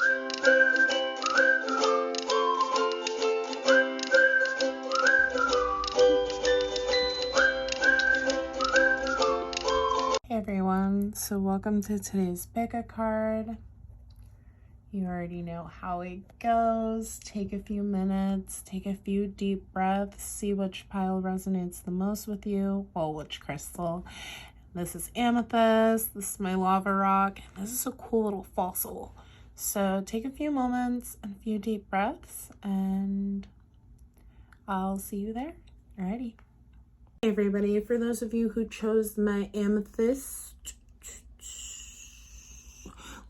Hey everyone, so welcome to today's PickaCard. You already know how it goes. Take a few minutes, take a few deep breaths, see which pile resonates the most with you, well, which crystal. This is amethyst, this is my lava rock, and this is a cool little fossil. So take a few moments and a few deep breaths, and I'll see you there. Alrighty. Hey everybody, for those of you who chose my amethyst,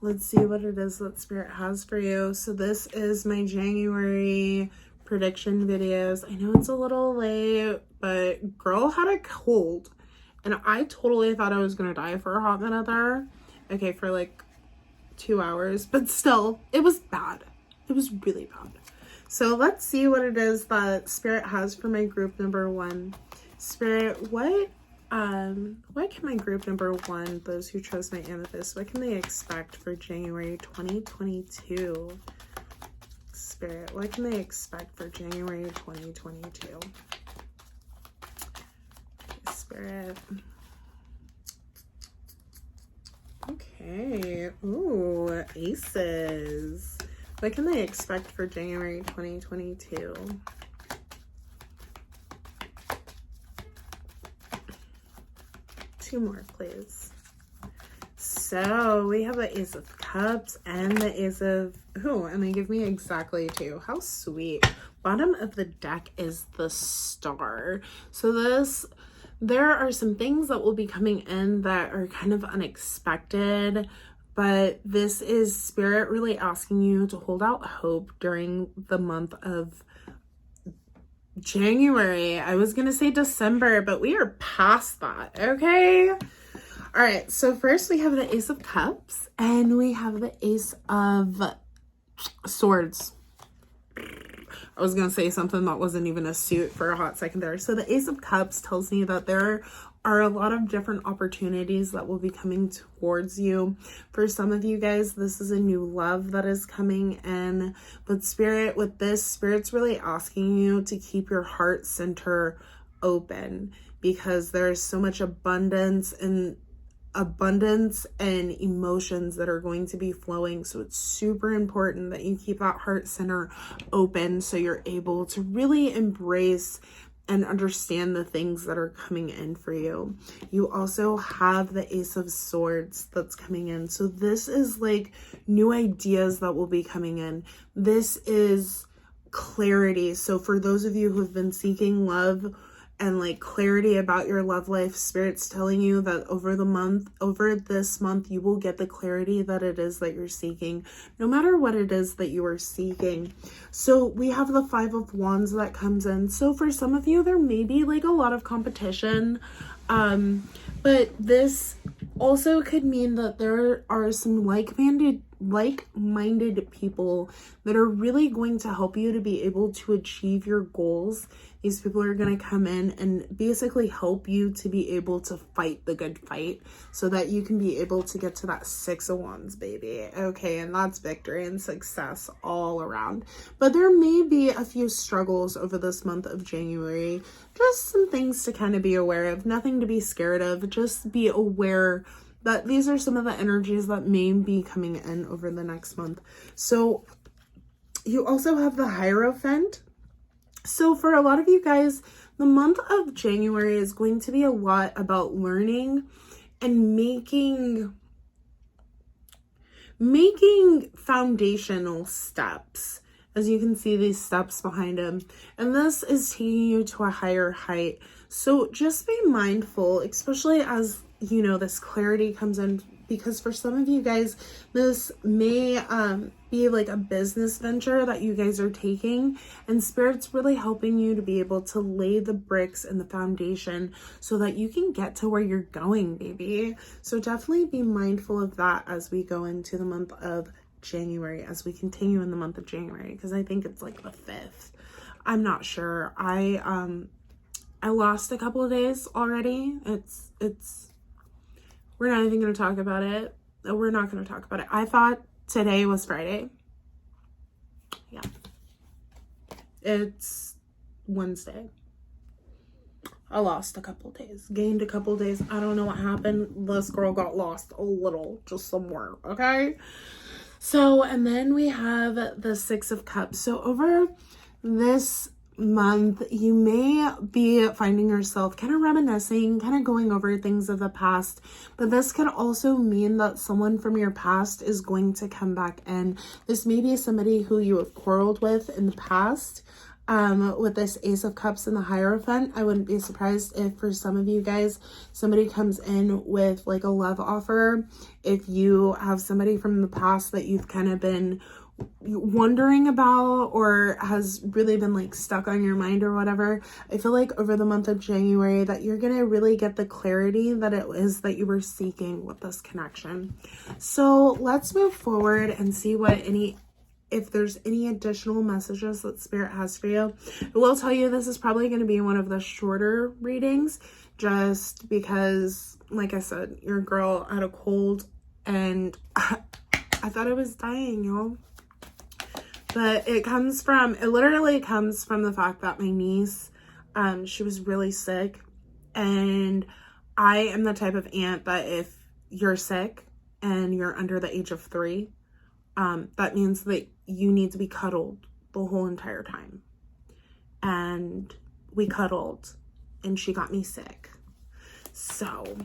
let's see what it is that Spirit has for you. So this is my January prediction videos. I know it's a little late, but girl had a cold and I totally thought I was gonna die for a hot minute there. Okay, for like 2 hours, but still, it was bad. It was really bad. So let's see what it is that Spirit has for my group number 1. Spirit, what can my group number 1, those who chose my amethyst, what can they expect for January 2022? Spirit, what can they expect for January 2022? Okay, Spirit. Okay, ooh, aces. What can they expect for January 2022? Two more, please. So we have the Ace of Cups and the Ace of, and they give me exactly 2. How sweet. Bottom of the deck is the Star. So there are some things that will be coming in that are kind of unexpected, but this is Spirit really asking you to hold out hope during the month of January. I was gonna say December, but we are past that, okay? All right, so first we have the Ace of Cups and we have the Ace of Swords. I was gonna say something that wasn't even a suit for a hot second there. So the Ace of Cups tells me that there are a lot of different opportunities that will be coming towards you. For some of you guys, this is a new love that is coming in. But Spirit, with this, Spirit's really asking you to keep your heart center open because there's so much abundance and emotions that are going to be flowing. So it's super important that you keep that heart center open so you're able to really embrace and understand the things that are coming in for you. You also have the Ace of Swords that's coming in. So this is like new ideas that will be coming in. This is clarity. So for those of you who've been seeking love and like clarity about your love life, Spirit's telling you that over this month, you will get the clarity that it is that you're seeking, no matter what it is that you are seeking. So we have the 5 of Wands that comes in. So for some of you, there may be like a lot of competition, but this also could mean that there are some like-minded people that are really going to help you to be able to achieve your goals. These people are going to come in and basically help you to be able to fight the good fight so that you can be able to get to that 6 of Wands, baby. Okay, and that's victory and success all around. But there may be a few struggles over this month of January. Just some things to kind of be aware of. Nothing to be scared of. Just be aware that these are some of the energies that may be coming in over the next month. So you also have the Hierophant. So for a lot of you guys, the month of January is going to be a lot about learning and making foundational steps. As you can see, these steps behind him. And this is taking you to a higher height. So just be mindful, especially as, you know, this clarity comes in, because for some of you guys, this may be like a business venture that you guys are taking, and Spirit's really helping you to be able to lay the bricks and the foundation so that you can get to where you're going, baby. So definitely be mindful of that as we go into the month of January, as we continue in the month of January, because I think it's like the 5th. I'm not sure. I lost a couple of days already. We're not even going to talk about it. We're not going to talk about it. I thought today was Friday. Yeah. It's Wednesday. I lost a couple days, gained a couple days. I don't know what happened. This girl got lost a little, just somewhere, okay? So, and then we have the Six of Cups. So over this month, you may be finding yourself kind of reminiscing, kind of going over things of the past, but this could also mean that someone from your past is going to come back in. This may be somebody who you have quarreled with in the past. With this Ace of Cups and the Hierophant, I wouldn't be surprised if for some of you guys, somebody comes in with like a love offer. If you have somebody from the past that you've kind of been wondering about or has really been like stuck on your mind or whatever, I feel like over the month of January that you're gonna really get the clarity that it is that you were seeking with this connection. So let's move forward and see if there's any additional messages that Spirit has for you. I will tell you this is probably going to be one of the shorter readings just because, like I said, your girl had a cold and I thought I was dying, y'all. But it literally comes from the fact that my niece, she was really sick, and I am the type of aunt that if you're sick and you're under the age of 3, that means that you need to be cuddled the whole entire time. And we cuddled and she got me sick. So,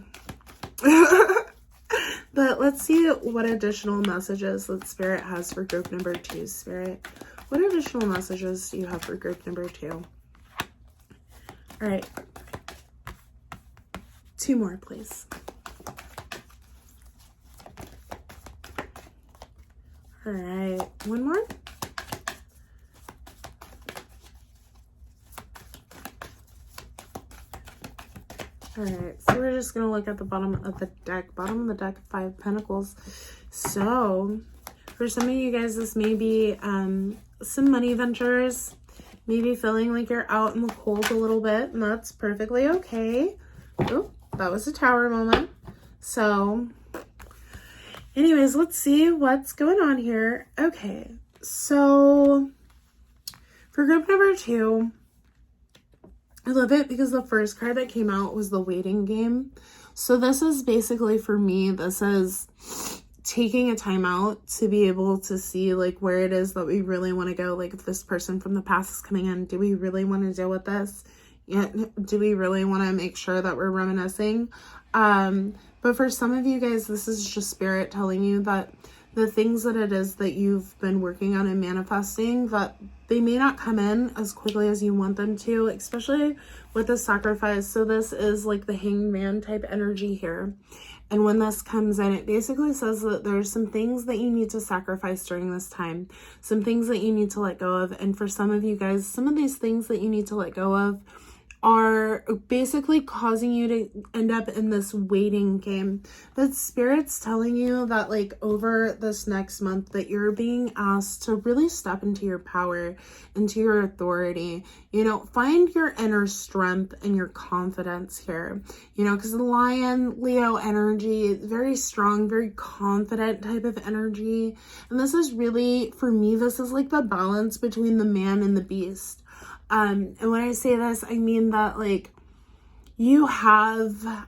but let's see what additional messages that Spirit has for group number 2. Spirit, what additional messages do you have for group number 2? All right. 2 more, please. All right, 1 more. All right, so we're just gonna look at the bottom of the deck, 5 Pentacles. So for some of you guys, this may be some money ventures, maybe feeling like you're out in the cold a little bit, and that's perfectly okay. Oh, that was a Tower moment. So anyways, let's see what's going on here. Okay, so for group number 2, I love it because the first card that came out was the waiting game. So this is basically, for me, this is taking a time out to be able to see like where it is that we really want to go. Like if this person from the past is coming in, do we really want to deal with this? Yeah, do we really want to make sure that we're reminiscing? But for some of you guys, this is just Spirit telling you that the things that it is that you've been working on and manifesting, that they may not come in as quickly as you want them to, especially with the sacrifice. So this is like the Hangman type energy here. And when this comes in, it basically says that there's some things that you need to sacrifice during this time, some things that you need to let go of. And for some of you guys, some of these things that you need to let go of are basically causing you to end up in this waiting game. But Spirit's telling you that like over this next month that you're being asked to really step into your power, into your authority, you know, find your inner strength and your confidence here, you know, because the Lion, Leo energy is very strong, very confident type of energy. And this is really, for me, this is like the balance between the man and the beast. And when I say this, I mean that like you have,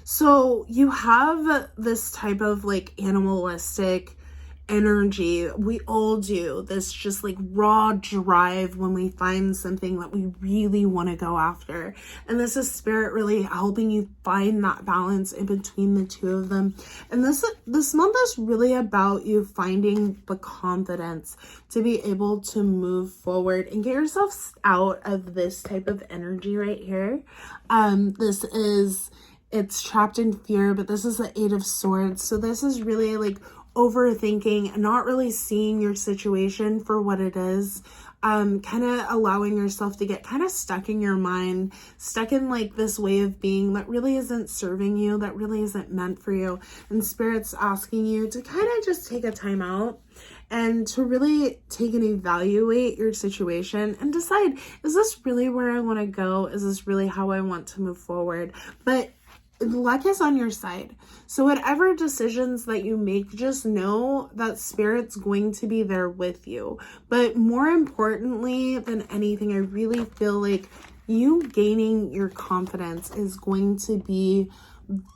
so you have this type of like animalistic energy. We all do this just like raw drive when we find something that we really want to go after. And this is Spirit really helping you find that balance in between the two of them. And this month is really about you finding the confidence to be able to move forward and get yourself out of this type of energy right here. It's trapped in fear, but this is the 8 of Swords. So this is really like overthinking and not really seeing your situation for what it is, kind of allowing yourself to get kind of stuck in your mind, stuck in like this way of being that really isn't serving you, that really isn't meant for you. And Spirit's asking you to kind of just take a time out and to really take and evaluate your situation and decide, is this really where I want to go? Is this really how I want to move forward? But luck is on your side. So whatever decisions that you make, just know that Spirit's going to be there with you. But more importantly than anything, I really feel like you gaining your confidence is going to be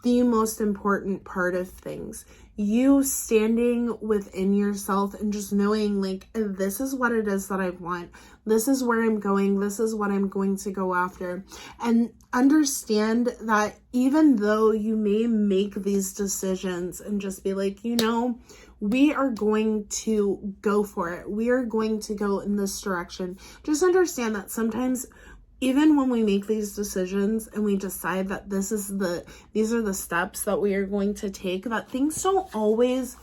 the most important part of things. You standing within yourself and just knowing, like, this is what it is that I want. This is where I'm going. This is what I'm going to go after. And understand that even though you may make these decisions and just be like, we are going to go for it. We are going to go in this direction. Just understand that sometimes, even when we make these decisions and we decide that these are the steps that we are going to take, that things don't always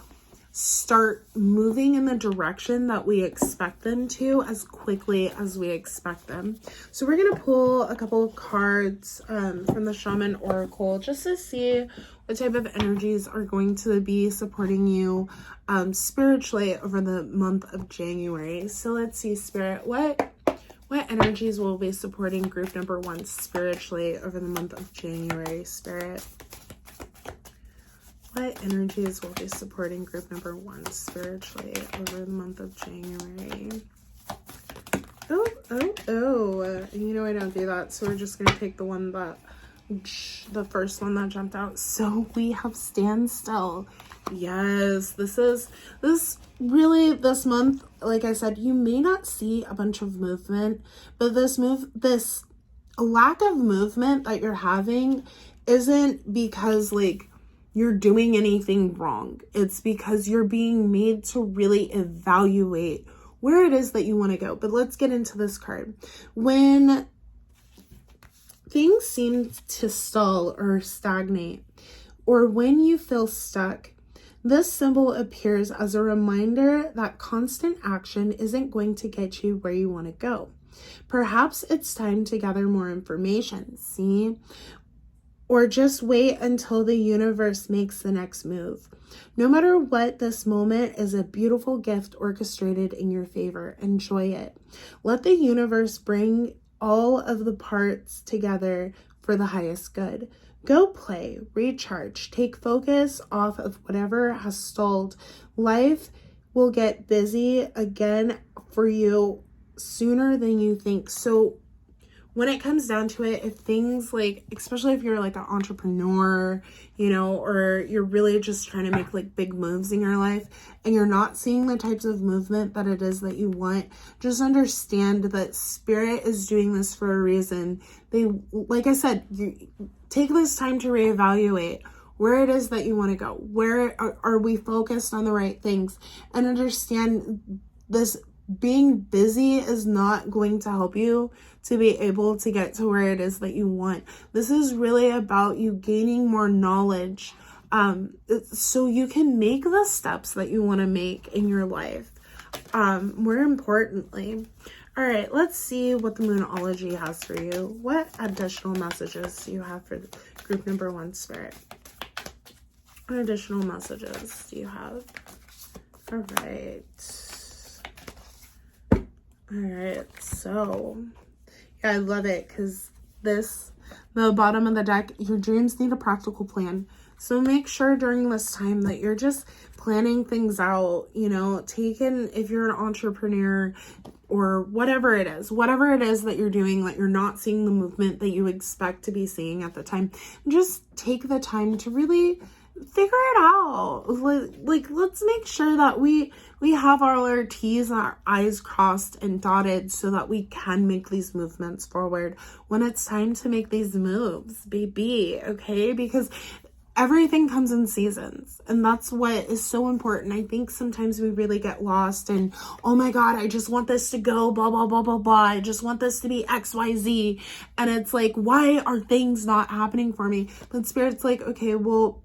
start moving in the direction that we expect them to as quickly as we expect them. So we're going to pull a couple of cards from the Shaman Oracle just to see what type of energies are going to be supporting you spiritually over the month of January. So let's see, Spirit, what energies will be supporting group number 1 spiritually over the month of January, Spirit? What energies will be supporting group number 1 spiritually over the month of January? Oh. I don't do that. So we're just going to take the first one that jumped out. So we have stand still. Yes, this month, like I said, you may not see a bunch of movement, but this lack of movement that you're having isn't because you're doing anything wrong. It's because you're being made to really evaluate where it is that you want to go. But let's get into this card. When things seem to stall or stagnate, or when you feel stuck, this symbol appears as a reminder that constant action isn't going to get you where you want to go. Perhaps it's time to gather more information, see? Or just wait until the universe makes the next move. No matter what, this moment is a beautiful gift orchestrated in your favor. Enjoy it. Let the universe bring all of the parts together for the highest good. Go play, recharge, take focus off of whatever has stalled. Life will get busy again for you sooner than you think. So when it comes down to it, if things especially if you're an entrepreneur, or you're really just trying to make big moves in your life and you're not seeing the types of movement that it is that you want, just understand that Spirit is doing this for a reason. Like I said, you take this time to reevaluate where it is that you want to go. Where are we focused on the right things? And understand this being busy is not going to help you to be able to get to where it is that you want. This is really about you gaining more knowledge so you can make the steps that you want to make in your life. More importantly, all right, let's see what the Moonology has for you. What additional messages do you have for group number 1, Spirit? What additional messages do you have? All right, so yeah, I love it because the bottom of the deck, your dreams need a practical plan. So make sure during this time that you're just planning things out, if you're an entrepreneur or whatever it is that you're doing, that you're not seeing the movement that you expect to be seeing at the time, just take the time to really figure it out. Let's make sure that we have all our T's and our I's crossed and dotted so that we can make these movements forward when it's time to make these moves, baby, okay? Because everything comes in seasons, and that's what is so important. I think sometimes we really get lost and, oh my God, I just want this to go, blah, blah, blah, blah, blah. I just want this to be X, Y, Z. And it's why are things not happening for me? But Spirit's okay, well,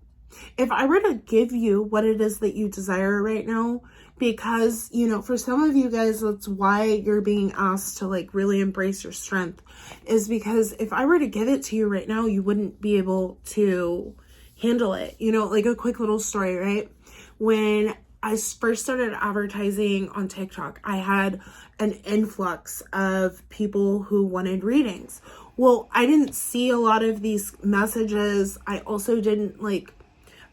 if I were to give you what it is that you desire right now, because, for some of you guys, that's why you're being asked to really embrace your strength, is because if I were to give it to you right now, you wouldn't be able to handle it. A quick little story, right? When I first started advertising on TikTok, I had an influx of people who wanted readings. well, I didn't see a lot of these messages. I also didn't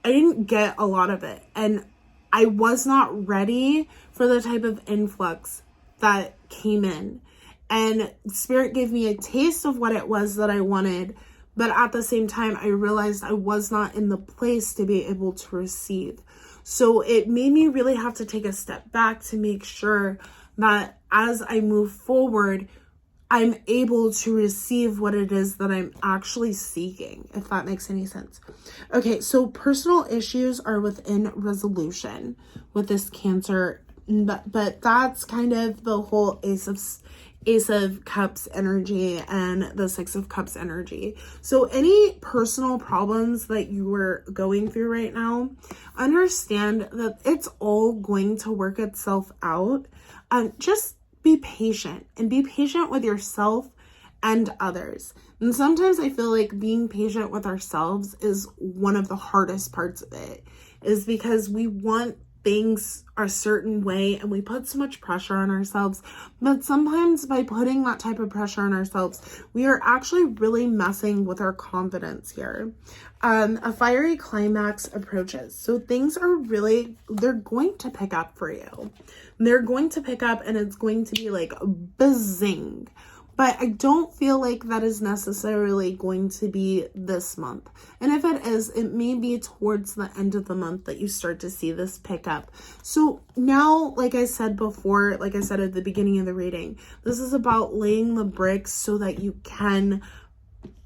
I didn't get a lot of it. And I was not ready for the type of influx that came in. And Spirit gave me a taste of what it was that I wanted. But at the same time, I realized I was not in the place to be able to receive. So it made me really have to take a step back to make sure that as I move forward, I'm able to receive what it is that I'm actually seeking, if that makes any sense. Okay, so personal issues are within resolution with this Cancer, but that's kind of the whole Ace of Cups energy and the Six of Cups energy. So any personal problems that you are going through right now, understand that it's all going to work itself out. Just be patient, and be patient with yourself and others. And sometimes I feel like being patient with ourselves is one of the hardest parts of it, is because we want things a certain way and we put so much pressure on ourselves. But sometimes by putting that type of pressure on ourselves, we are actually really messing with our confidence here. A fiery climax approaches. So things are really, they're going to pick up for you. They're going to pick up and it's going to be like buzzing. But I don't feel like that is necessarily going to be this month. And if it is, it may be towards the end of the month that you start to see this pick up. So now, like I said before, like I said at the beginning of the reading, this is about laying the bricks so that you can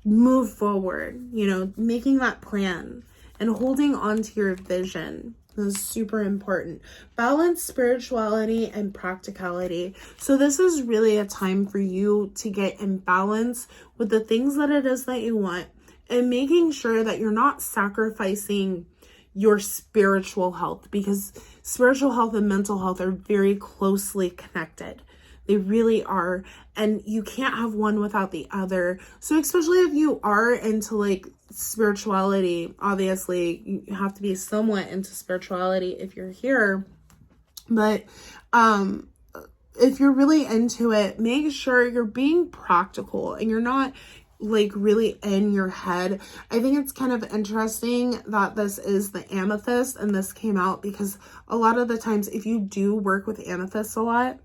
move forward, you know, making that plan and holding on to your vision. This is super important. Balance spirituality and practicality. So this is really a time for you to get in balance with the things that it is that you want, and making sure that you're not sacrificing your spiritual health, because spiritual health and mental health are very closely connected. They really are. And you can't have one without the other. So especially if you are into like spirituality, obviously you have to be somewhat into spirituality if you're here. But if you're really into it, make sure you're being practical and you're not like really in your head. I think it's kind of interesting that this is the amethyst and this came out, because a lot of the times if you do work with amethyst a lot,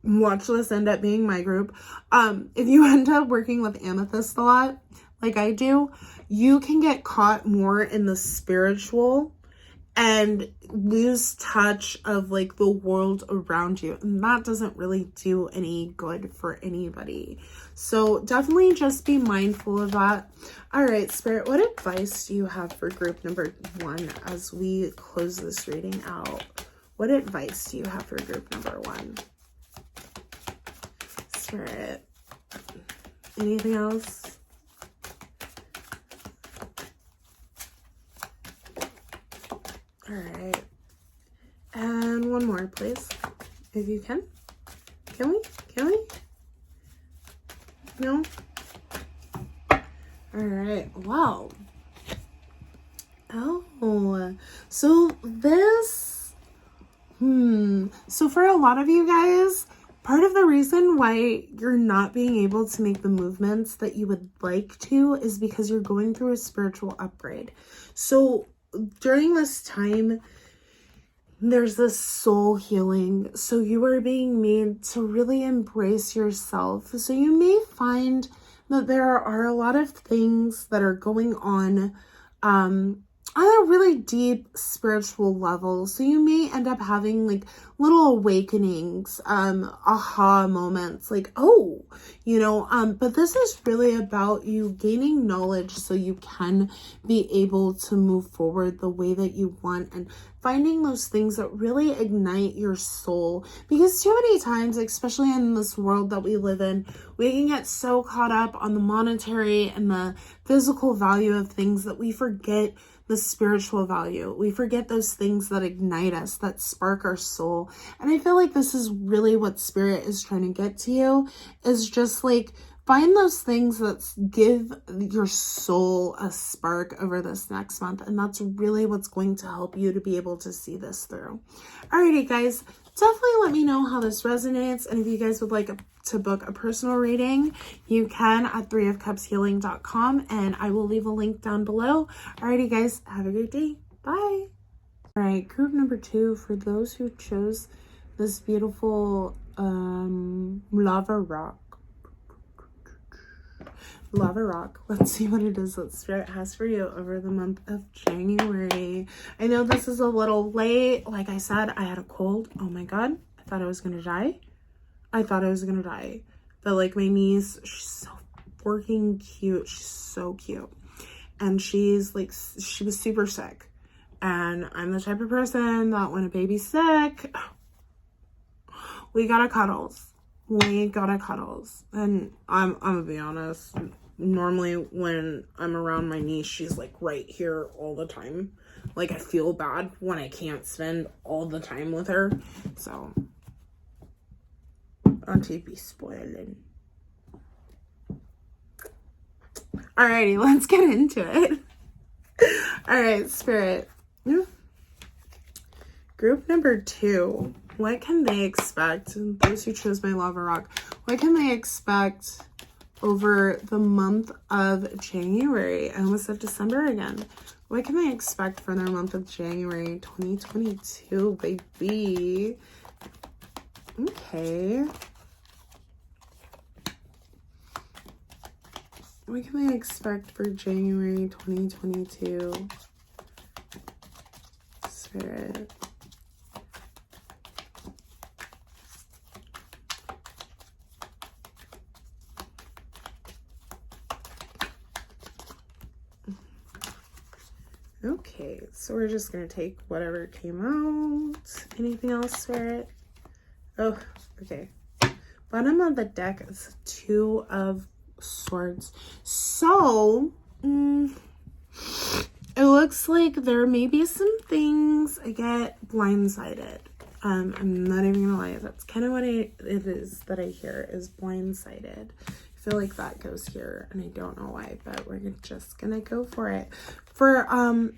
watch this end up being my group. If you end up working with amethyst a lot, like I do, you can get caught more in the spiritual and lose touch of like the world around you. And that doesn't really do any good for anybody. So definitely just be mindful of that. All right, Spirit, what advice do you have for group number 1 as we close this reading out? What advice do you have for group number 1? Spirit, anything else? All right, and one more, please, if you can. Can we? No? All right, wow. Oh, so this, so for a lot of you guys, part of the reason why you're not being able to make the movements that you would like to is because you're going through a spiritual upgrade. So during this time, there's this soul healing. So you are being made to really embrace yourself. So you may find that there are a lot of things that are going on a really deep spiritual level. So you may end up having like little awakenings, aha moments, like, oh, you know, but this is really about you gaining knowledge so you can be able to move forward the way that you want, and finding those things that really ignite your soul. Because too many times, especially in this world that we live in, we can get so caught up on the monetary and the physical value of things that we forget the spiritual value. We forget those things that ignite us, that spark our soul. And I feel like this is really what Spirit is trying to get to you, is just like Find those things that give your soul a spark over this next month. And that's really what's going to help you to be able to see this through. Alrighty, guys. Definitely let me know how this resonates. And if you guys would like to book a personal reading, you can at 3ofcupshealing.com. And I will leave a link down below. Alrighty, guys. Have a great day. Bye. Alright, group number 2, for those who chose this beautiful lava rock. Lava rock. Let's see what it is that Spirit has for you over the month of January. I know this is a little late. Like I said, I had a cold. Oh my god. I thought I was gonna die. But like my niece, she's so freaking cute. She's so cute. And she's like, she was super sick. And I'm the type of person that when a baby's sick, we gotta cuddles. And I'm gonna be honest, normally when I'm around my niece, she's like right here all the time. Like I feel bad when I can't spend all the time with her. So Auntie be spoiling. Alrighty, let's get into it. Alright, Spirit. Group number 2. What can they expect? Those who chose my lava rock. What can they expect over the month of January? I almost said December again. What can they expect for their month of January 2022, baby? Okay. What can they expect for January 2022? Spirit. Okay, so we're just going to take whatever came out. Anything else, Spirit? Oh, okay. Bottom of the deck is 2 of Swords. So, it looks like there may be some things I get blindsided. I'm not even gonna lie. That's kind of what it is that I hear is blindsided. I feel like that goes here, and I don't know why, but we're just gonna go for it. For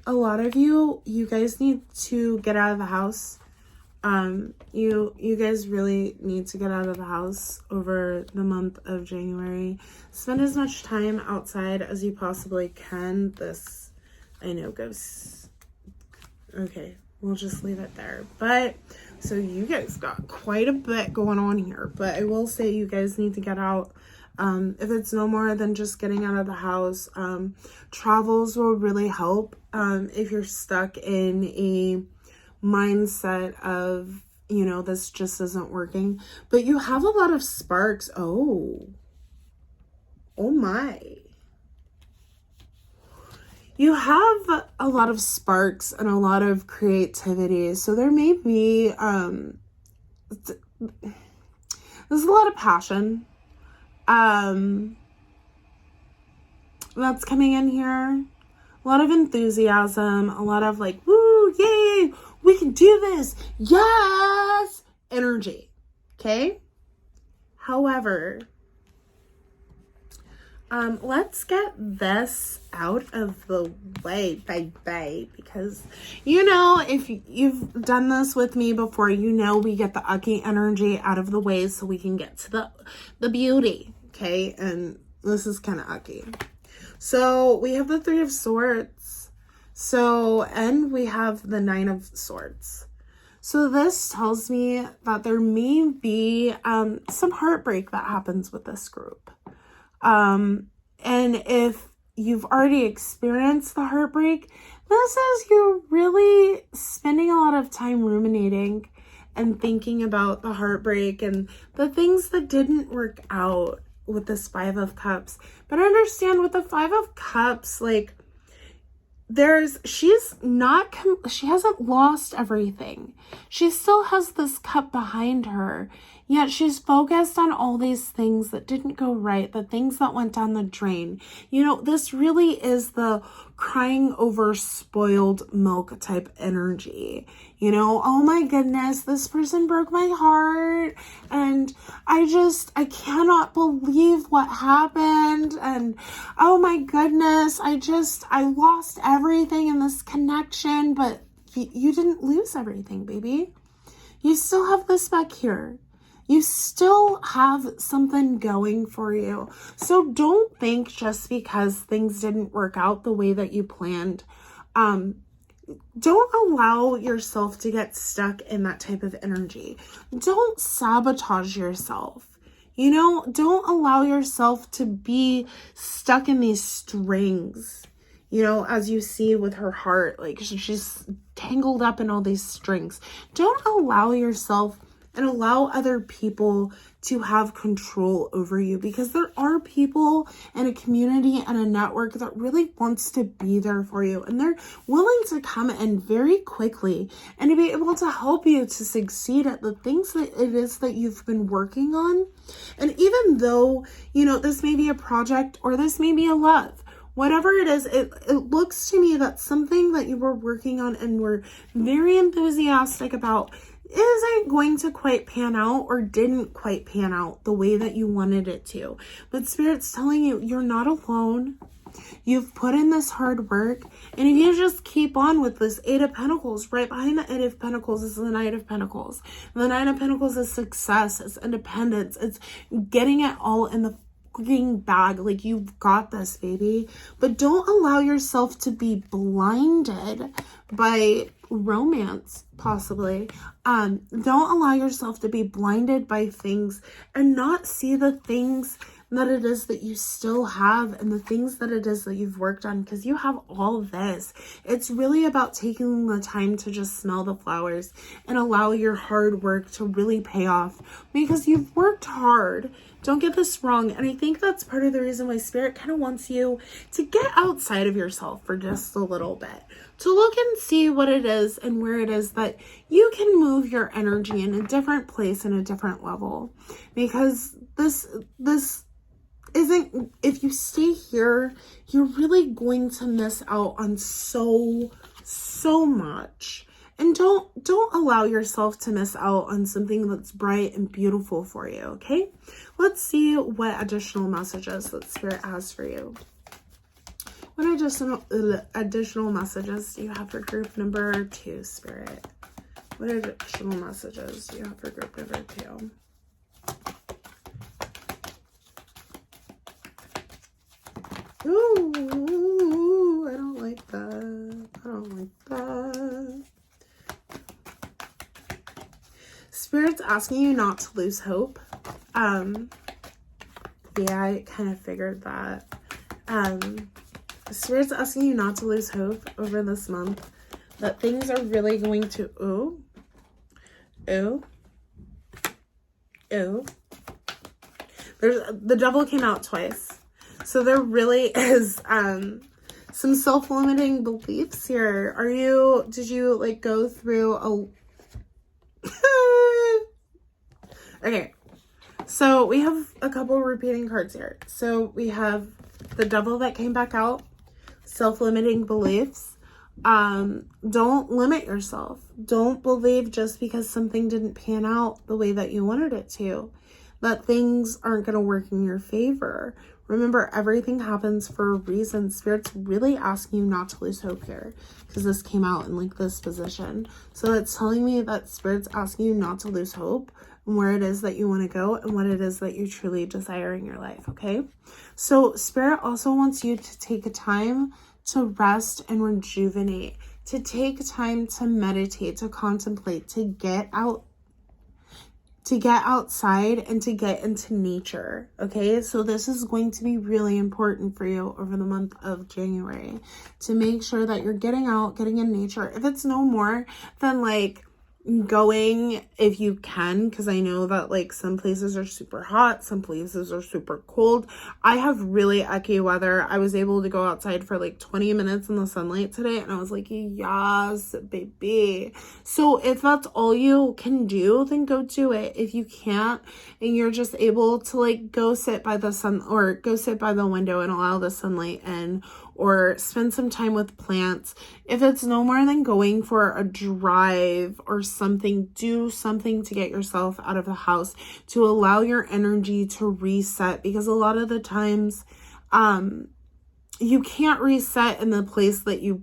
a lot of you, you guys need to get out of the house. You guys really need to get out of the house over the month of January. Spend as much time outside as you possibly can. This, I know, goes... Okay, we'll just leave it there. But, so you guys got quite a bit going on here. But I will say you guys need to get out. If it's no more than just getting out of the house, travels will really help. If you're stuck in a mindset of, you know, this just isn't working, but you have a lot of sparks. Oh my, you have a lot of sparks and a lot of creativity. So there may be there's a lot of passion that's coming in here, a lot of enthusiasm, a lot of like, woo, yay, we can do this, yes, energy. Okay, however, let's get this out of the way, baby, because, you know, if you've done this with me before, you know we get the ucky energy out of the way so we can get to the beauty. Okay, and this is kind of ucky. So we have the 3 of Swords. So, and we have the 9 of Swords. So this tells me that there may be some heartbreak that happens with this group. And if you've already experienced the heartbreak, this is you really spending a lot of time ruminating and thinking about the heartbreak and the things that didn't work out with this 5 of Cups. But understand with the 5 of Cups, like, she hasn't lost everything. She still has this cup behind her, yet she's focused on all these things that didn't go right, the things that went down the drain. You know, this really is the crying over spoiled milk type energy. You know, oh my goodness, this person broke my heart and I cannot believe what happened. And oh my goodness, I lost everything in this connection, but you didn't lose everything, baby. You still have this back here. You still have something going for you. So don't think just because things didn't work out the way that you planned, don't allow yourself to get stuck in that type of energy. Don't sabotage yourself. You know, don't allow yourself to be stuck in these strings. You know, as you see with her heart, like she's tangled up in all these strings. Don't allow yourself and allow other people to have control over you, because there are people in a community and a network that really wants to be there for you, and they're willing to come in very quickly and to be able to help you to succeed at the things that it is that you've been working on. And even though, you know, this may be a project or this may be a love, whatever it is, it looks to me that something that you were working on and were very enthusiastic about isn't going to quite pan out or didn't quite pan out the way that you wanted it to. But Spirit's telling you, you're not alone. You've put in this hard work. And if you just keep on with this Eight of Pentacles, right behind the Eight of Pentacles is the Knight of Pentacles. The Knight of Pentacles is success, it's independence, it's getting it all in the freaking bag. Like, you've got this, baby. But don't allow yourself to be blinded by romance, possibly. Don't allow yourself to be blinded by things and not see the things that it is that you still have and the things that it is that you've worked on, because you have all this. It's really about taking the time to just smell the flowers and allow your hard work to really pay off, because you've worked hard. Don't get this wrong. And I think that's part of the reason why Spirit kind of wants you to get outside of yourself for just a little bit, to look and see what it is and where it is that you can move your energy in a different place and a different level. Because this isn't, if you stay here, you're really going to miss out on so much. And don't allow yourself to miss out on something that's bright and beautiful for you, okay? Let's see what additional messages that Spirit has for you. What additional messages do you have for group number 2, Spirit? What additional messages do you have for group number 2? Ooh, I don't like that. I don't like that. Spirit's asking you not to lose hope. Yeah, I kind of figured that. Spirit's asking you not to lose hope over this month. That things are really going to, the Devil came out twice. So there really is some self-limiting beliefs here. Did you like go through okay, so we have a couple repeating cards here. So we have the Devil that came back out, self-limiting beliefs. Don't limit yourself. Don't believe just because something didn't pan out the way that you wanted it to, that things aren't going to work in your favor. Remember, everything happens for a reason. Spirit's really asking you not to lose hope here, because this came out in like this position. So it's telling me that Spirit's asking you not to lose hope and where it is that you want to go and what it is that you truly desire in your life, okay? So Spirit also wants you to take a time to rest and rejuvenate, to take time to meditate, to contemplate, to get outside and to get into nature, okay? So this is going to be really important for you over the month of January, to make sure that you're getting out, getting in nature. If it's no more than like going, if you can, because I know that like some places are super hot, some places are super cold. I have really icky weather. I was able to go outside for like 20 minutes in the sunlight today, and I was like, yes, baby. So if that's all you can do, then go do it. If you can't and you're just able to like go sit by the sun or go sit by the window and allow the sunlight in, or spend some time with plants. If it's no more than going for a drive or something, do something to get yourself out of the house, to allow your energy to reset, because a lot of the times you can't reset in the place that you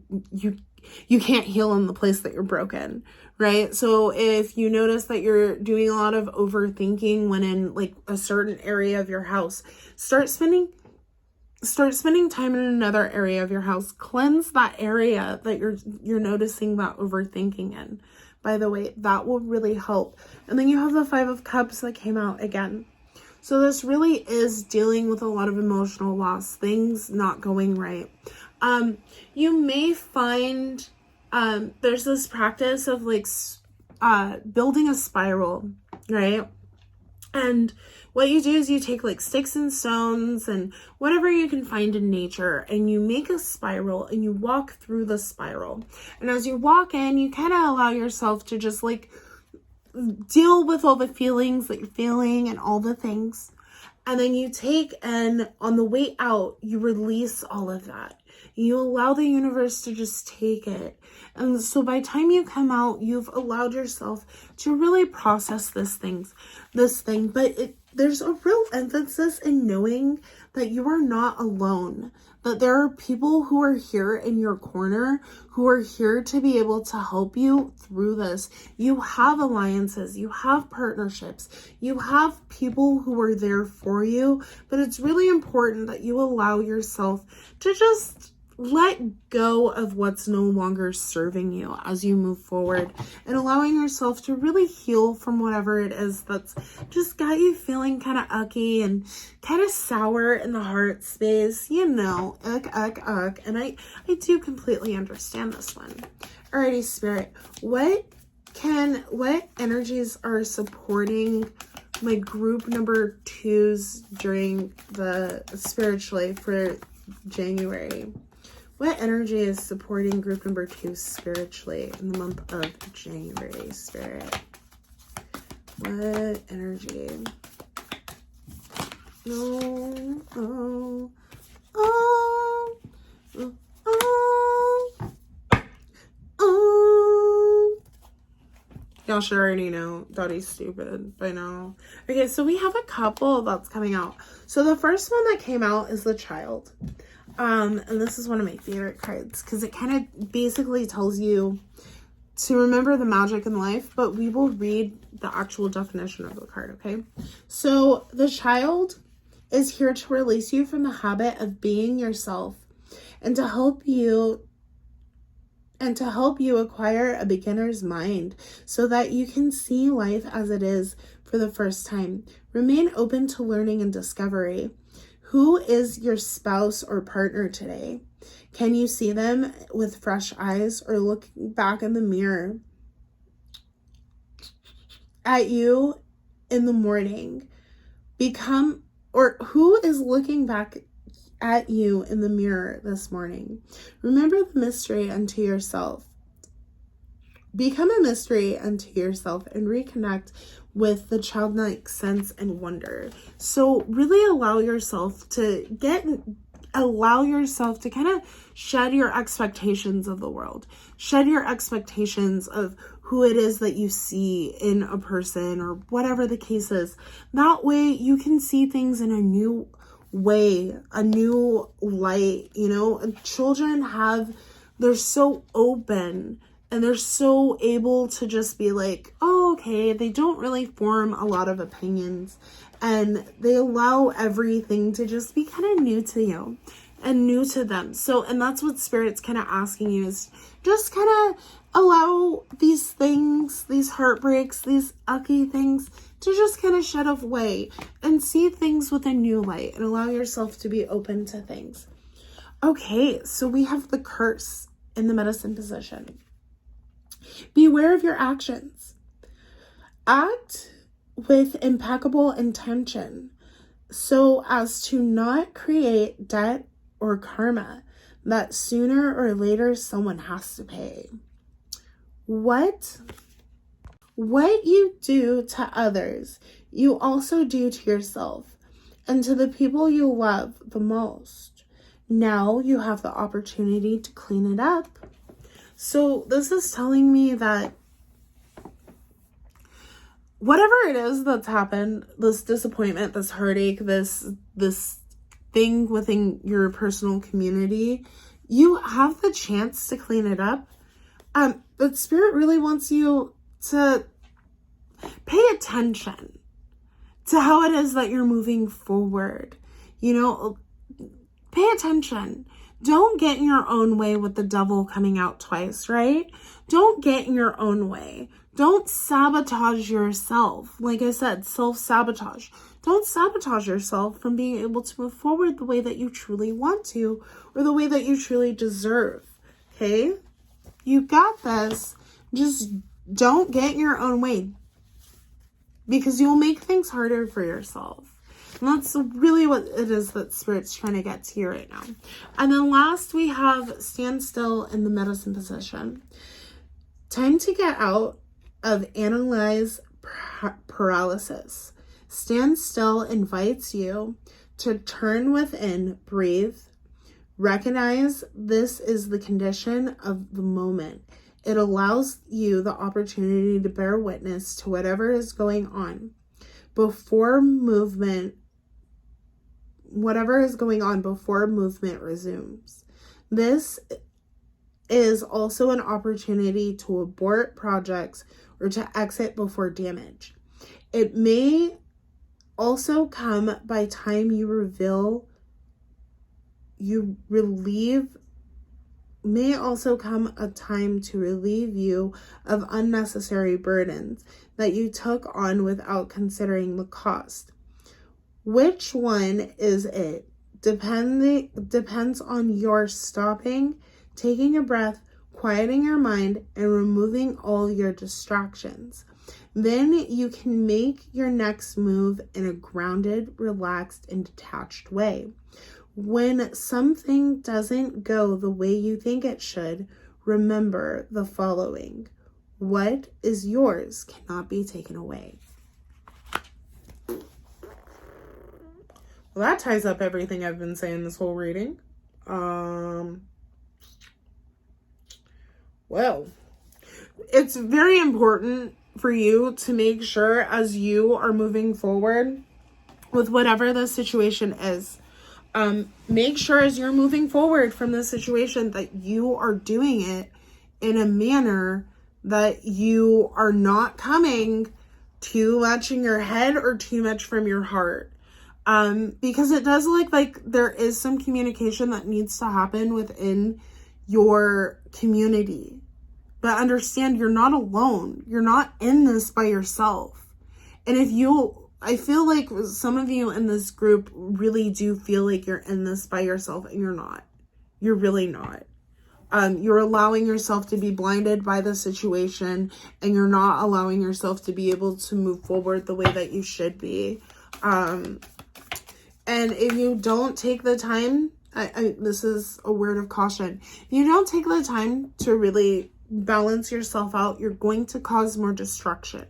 can't heal in the place that you're broken, right? So if you notice that you're doing a lot of overthinking when in like a certain area of your house, start spending time in another area of your house. Cleanse that area that you're noticing that overthinking in. By the way, that will really help. And then you have the 5 of Cups that came out again. So this really is dealing with a lot of emotional loss, things not going right. You may find there's this practice of like building a spiral, right? And what you do is you take like sticks and stones and whatever you can find in nature, and you make a spiral and you walk through the spiral. And as you walk in, you kind of allow yourself to just like deal with all the feelings that you're feeling and all the things. And then you take, and on the way out, you release all of that. You allow the universe to just take it. And so by the time you come out, you've allowed yourself to really process this thing. But there's a real emphasis in knowing that you are not alone. That there are people who are here in your corner, who are here to be able to help you through this. You have alliances, you have partnerships, you have people who are there for you, but it's really important that you allow yourself to just let go of what's no longer serving you as you move forward, and allowing yourself to really heal from whatever it is that's just got you feeling kind of ucky and kind of sour in the heart space, and I do completely understand this one. Alrighty, Spirit, what energies are supporting my group number 2s during the spiritually for January? What energy is supporting group number 2 spiritually in the month of January, Spirit? What energy? No. Oh. Oh. Oh. Oh. Oh. Y'all should already know Dottie's stupid by now. Okay, so we have a couple that's coming out. So the first one that came out is the Child. And this is one of my favorite cards because it kind of basically tells you to remember the magic in life, but we will read the actual definition of the card, okay? So the Child is here to release you from the habit of being yourself and to help you acquire a beginner's mind so that you can see life as it is for the first time. Remain open to learning and discovery. Who is your spouse or partner today? Can you see them with fresh eyes, or looking back in the mirror at you in the morning? Who is looking back at you in the mirror this morning? Remember the mystery unto yourself. Become a mystery unto yourself and reconnect with the childlike sense and wonder. So really allow yourself to kind of shed your expectations of the world. Shed your expectations of who it is that you see in a person or whatever the case is. That way you can see things in a new way, a new light. You know, children they're so open. And they're so able to just be like, oh, okay, they don't really form a lot of opinions. And they allow everything to just be kind of new to you and new to them. So, and that's what Spirit's kind of asking you, is just kind of allow these things, these heartbreaks, these ucky things to just kind of shed away and see things with a new light and allow yourself to be open to things. Okay, so we have the Curse in the Medicine position. Beware of your actions. Act with impeccable intention so as to not create debt or karma that sooner or later someone has to pay. What you do to others, you also do to yourself and to the people you love the most. Now you have the opportunity to clean it up. So this is telling me that whatever it is that's happened, this disappointment, this heartache, this thing within your personal community, you have the chance to clean it up. But Spirit really wants you to pay attention to how it is that you're moving forward. You know, pay attention. Don't get in your own way with the devil coming out twice, right? Don't get in your own way. Don't sabotage yourself. Like I said, self-sabotage. Don't sabotage yourself from being able to move forward the way that you truly want to, or the way that you truly deserve. Okay? You got this. Just don't get in your own way, because you'll make things harder for yourself. And that's really what it is that Spirit's trying to get to you right now. And then last, we have stand still in the medicine position. Time to get out of analyze paralysis. Stand still invites you to turn within, breathe, recognize this is the condition of the moment. It allows you the opportunity to bear witness to whatever is going on before movement, whatever is going on before movement resumes. This is also an opportunity to abort projects or to exit before damage. It may also come by time may also come a time to relieve you of unnecessary burdens that you took on without considering the cost. Which one is it? Depends on your stopping, taking a breath, quieting your mind, and removing all your distractions. Then you can make your next move in a grounded, relaxed, and detached way. When something doesn't go the way you think it should, remember the following. What is yours cannot be taken away. Well, that ties up everything I've been saying this whole reading. Well, it's very important for you to make sure as you are moving forward with whatever the situation is. Make sure as you're moving forward from the situation that you are doing it in a manner that you are not coming too much in your head or too much from your heart. Because it does look like there is some communication that needs to happen within your community. But understand, you're not alone. You're not in this by yourself. And I feel like some of you in this group really do feel like you're in this by yourself, and you're not. You're really not. You're allowing yourself to be blinded by the situation, and you're not allowing yourself to be able to move forward the way that you should be. And if you don't take the time, this is a word of caution. If you don't take the time to really balance yourself out, you're going to cause more destruction.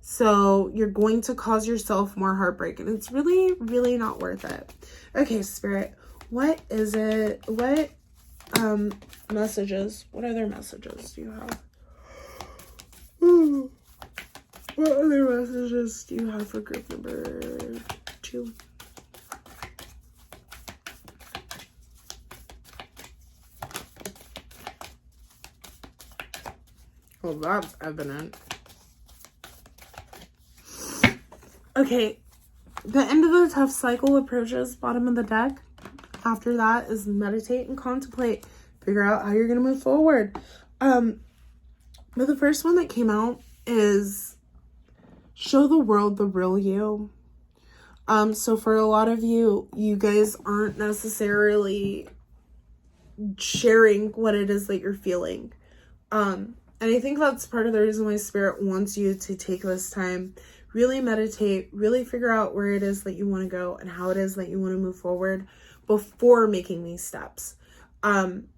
So you're going to cause yourself more heartbreak, and it's really, really not worth it. Okay, Spirit, what is it? What messages? What other messages do you have? What other messages do you have for group number 2? Well, that's evident. Okay, the end of the tough cycle approaches, bottom of the deck. After that is meditate and contemplate. Figure out how you're going to move forward. But the first one that came out is show the world the real you. So for a lot of you, you guys aren't necessarily sharing what it is that you're feeling. And I think that's part of the reason why Spirit wants you to take this time, really meditate, really figure out where it is that you want to go and how it is that you want to move forward before making these steps.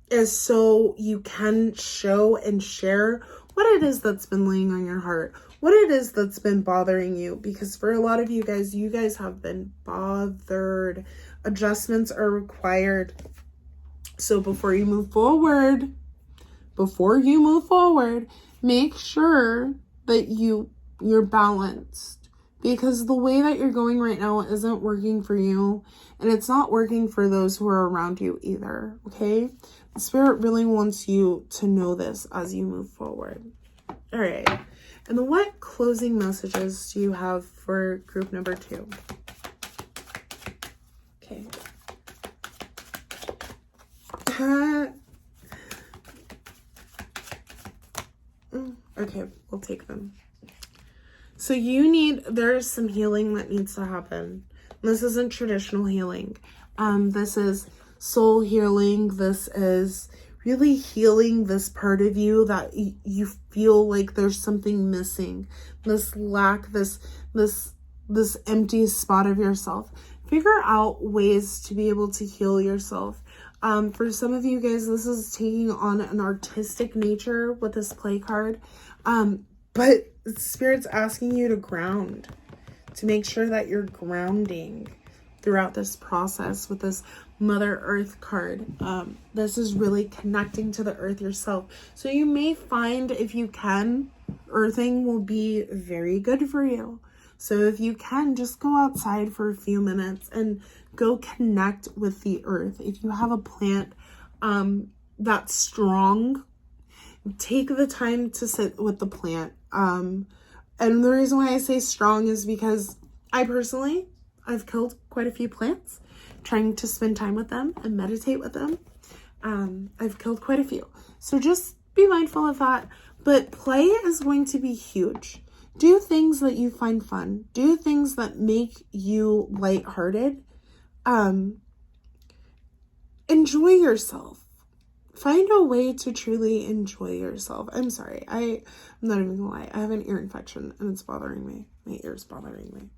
Is so you can show and share what it is that's been laying on your heart, what it is that's been bothering you, because for a lot of you guys have been bothered. Adjustments are required. So before you move forward, make sure that you're balanced, because the way that you're going right now isn't working for you, and it's not working for those who are around you either, okay? The Spirit really wants you to know this as you move forward. All right. And then what closing messages do you have for group number 2? Okay. Okay, we'll take them. So there's some healing that needs to happen. This isn't traditional healing. This is soul healing. This is really healing this part of you that you feel like there's something missing. This lack, this empty spot of yourself. Figure out ways to be able to heal yourself. For some of you guys, this is taking on an artistic nature with this play card. But Spirit's asking you to ground, to make sure that you're grounding throughout this process with this Mother Earth card. This is really connecting to the earth yourself. So you may find, if you can, earthing will be very good for you. So if you can, just go outside for a few minutes and go connect with the earth. If you have a plant that's strong, take the time to sit with the plant. And the reason why I say strong is because I've killed quite a few plants trying to spend time with them and meditate with them. I've killed quite a few. So just be mindful of that. But play is going to be huge. Do things that you find fun. Do things that make you lighthearted. Enjoy yourself. Find a way to truly enjoy yourself. I'm sorry. I'm not even gonna lie. I have an ear infection and it's bothering me. My ear's bothering me.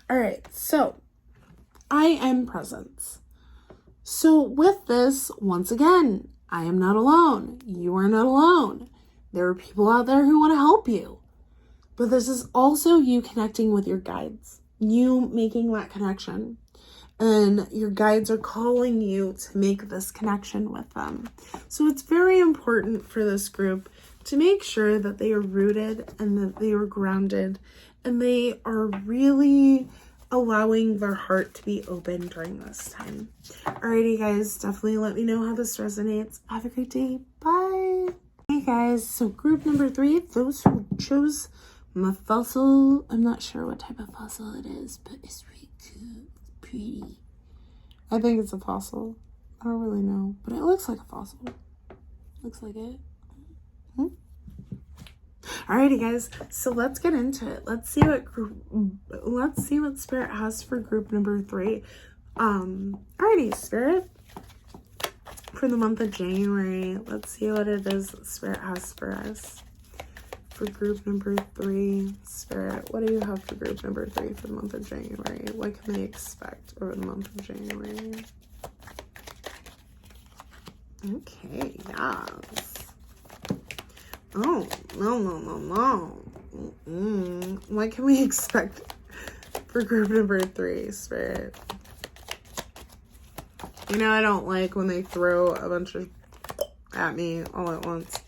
All right. So I am presence. So with this, once again, I am not alone. You are not alone. There are people out there who want to help you. But this is also you connecting with your guides. You making that connection. And your guides are calling you to make this connection with them. So it's very important for this group to make sure that they are rooted and that they are grounded and they are really allowing their heart to be open during this time. Alrighty guys, definitely let me know how this resonates. Have a great day. Bye. Hey guys, so group number 3, those who chose my fossil. I'm not sure what type of fossil it is, but it's really cute. Pretty. I think it's a fossil. I don't really know, but it looks like a fossil. Looks like it. Alrighty guys, so let's get into it. Let's see what Spirit has for group number 3. Alrighty, Spirit, for the month of January, let's see what it is Spirit has for us. For group number 3, Spirit, what do you have for group number 3 for the month of January? What can they expect over the month of January? Okay, yes. Oh, no. What can we expect for group number 3, Spirit? You know, I don't like when they throw a bunch of at me all at once.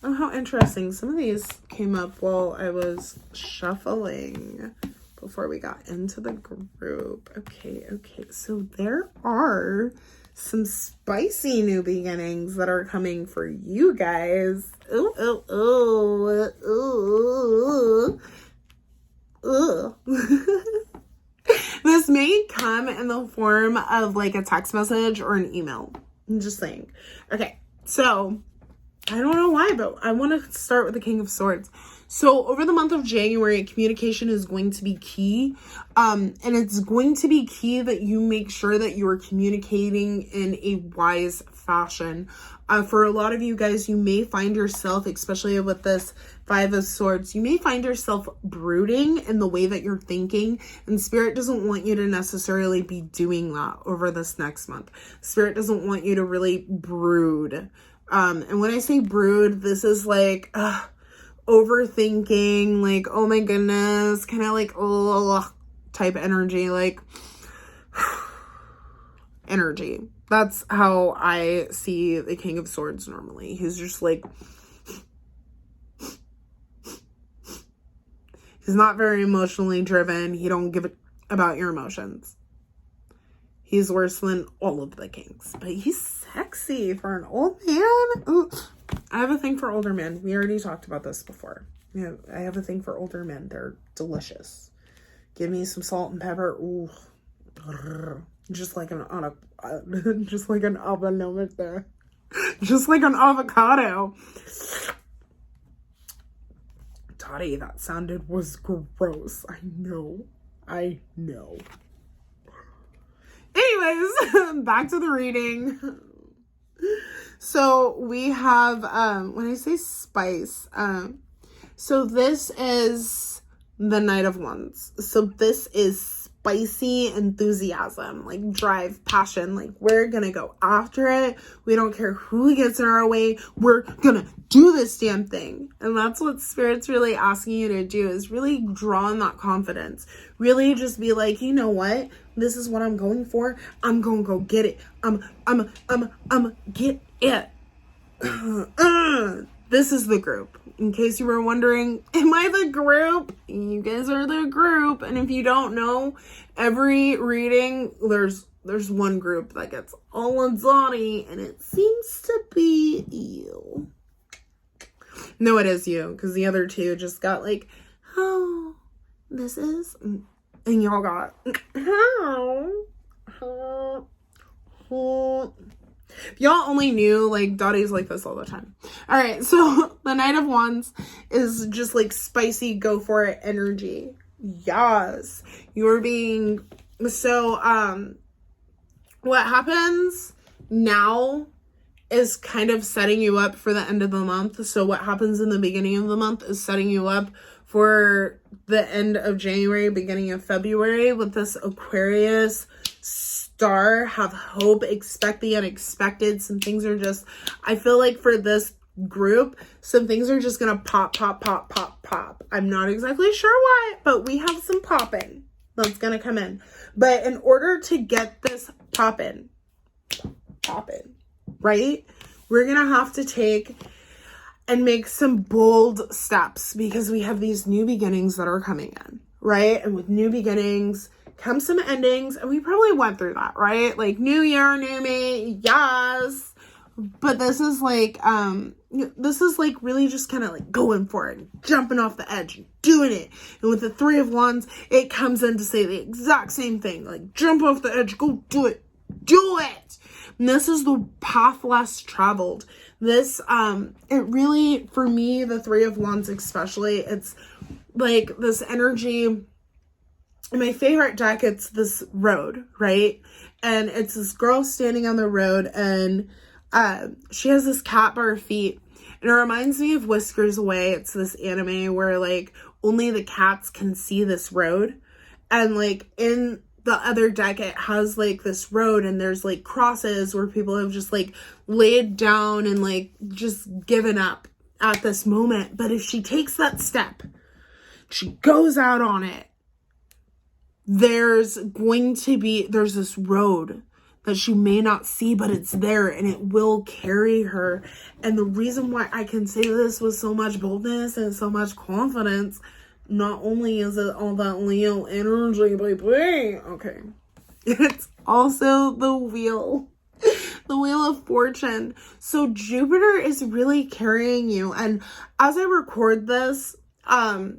Oh, how interesting. Some of these came up while I was shuffling before we got into the group. Okay. So there are some spicy new beginnings that are coming for you guys. This may come in the form of like a text message or an email. I'm just saying. Okay, so I don't know why, but I want to start with the King of Swords. So over the month of January, communication is going to be key. And it's going to be key that you make sure that you are communicating in a wise fashion. For a lot of you guys, you may find yourself, especially with this 5 of Swords, you may find yourself brooding in the way that you're thinking. And Spirit doesn't want you to necessarily be doing that over this next month. Spirit doesn't want you to really brood. And when I say brood, this is like overthinking, like, oh my goodness, kind of like type energy, like energy. That's how I see the King of Swords normally. He's just like, he's not very emotionally driven. He don't give a about your emotions. He's worse than all of the kings, but he's sexy for an old man. Ooh. I have a thing for older men. We already talked about this before. Yeah, I have a thing for older men. They're delicious. Give me some salt and pepper. Ooh. Just like an just like an avocado. Just like an avocado. Toddy, that sounded was gross. I know. Anyways, back to the reading. So we have, when I say spice, so this is the Knight of Wands. So this is spicy enthusiasm, like drive, passion, like we're gonna go after it. We don't care who gets in our way. We're gonna do this damn thing. And that's what Spirit's really asking you to do, is really draw on that confidence. Really just be like, you know what? This is what I'm going for. I'm gonna go get it. Get it. This is the group. In case you were wondering, am I the group? You guys are the group. And if you don't know, every reading, there's one group that gets all of Dottie, and it seems to be you. No, it is you, because the other two just got like, oh, this is, and y'all got, if y'all only knew, like, Dottie's like this all the time. All right, so the Knight of Wands is just like spicy, go for it energy. Yes, you're being, so, what happens now is kind of setting you up for the end of the month. So what happens in the beginning of the month is setting you up for the end of January, beginning of February with this Aquarius star. Have hope, expect the unexpected. Some things are just, I feel like for this group, some things are just gonna pop. I'm not exactly sure why, but we have some popping that's gonna come in. But in order to get this popping, right? We're gonna have to take and make some bold steps, because we have these new beginnings that are coming in, right? And with new beginnings come some endings, and we probably went through that, right? Like new year, new me, yes. But this is like really just kind of like going for it, jumping off the edge, doing it. And with the Three of Wands, it comes in to say the exact same thing, like jump off the edge, go do it. And this is the path less traveled. This, it really, for me, the Three of Wands especially, it's like this energy. In my favorite deck, it's this road, right? And it's this girl standing on the road, and she has this cat by her feet. And it reminds me of Whiskers Away. It's this anime where, like, only the cats can see this road. And, like, in the other deck, it has like this road, and there's like crosses where people have just like laid down and like just given up at this moment. But if she takes that step, she goes out on it, there's this road that she may not see, but it's there, and it will carry her. And the reason why I can say this with so much boldness and so much confidence, not only is it all that Leo energy, baby, okay, it's also the wheel of fortune. So Jupiter is really carrying you. And as I record this, as